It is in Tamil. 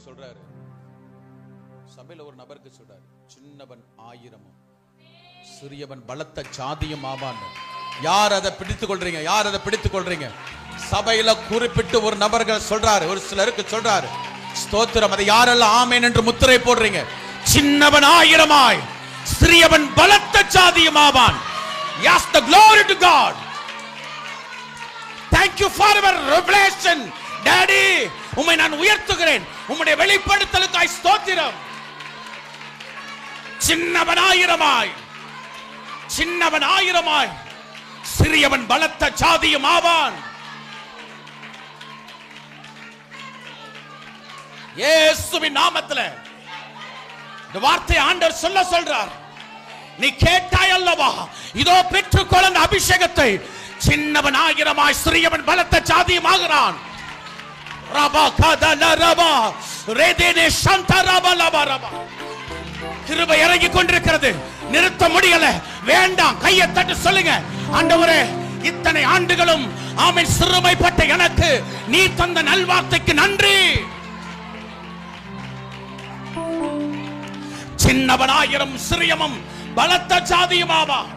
சொல்றாரு, சபையில ஒரு நபருக்கு சொல்றாரு, சின்னவன் 1000 சிறியவன் பலத்த சாதியும் ஆவான். யார் அதை பிடித்துக் கொள்றீங்க? யார் அதை பிடித்துக் கொள்றீங்க? சபையில குறிப்பிட்டு ஒரு நபர்கள் சொல்றாரு, ஒரு சிலருக்கு சொல்றாரு. ஸ்தோத்திரம். அதை யாரெல்லாம் ஆமென் என்று முத்திரை போடுறீங்க? சின்னவன் 1000 சிறியவன் பலத்த சாதியும் ஆவான். Yes, the glory to God. Thank you for your revelation, Daddy. உம்மை நான் உயர்த்துகிறேன். உம்முடைய வெளிப்படுத்தலுக்காய் ஸ்தோத்திரம். சின்னவன் 1000 சின்னவன் 1000 சிறியவன் பலத்த சாதியும் ஆவான். இயேசுவின் நாமத்தில் இந்த வார்த்தை ஆண்டவர் சொல்றார். நீ கேட்டாய் அல்லவா? இதோ பெற்றுக்கொள்ள அந்த அபிஷேகத்தை. சின்னவன் 1000 சிறியவன் பலத்த சாதியும் ஆகிறான். ரபா கதல ரபா ரேதேனே சந்த ரபா லபா ரபா. கிருபை இறங்கி கொண்டிருக்கிறது. நிறுத்த முடியல. வேண்டாம். கையை தட்டி சொல்லுங்க, ஆண்டவரே, இத்தனை ஆண்டுகளும் ஆமென் சிறுமைப்பட்ட எனக்கு நீ தந்த நல்வார்த்தைக்கு நன்றி. சின்னவன் 1000 சிறியவன் பலத்த சாதியும் ஆவான்.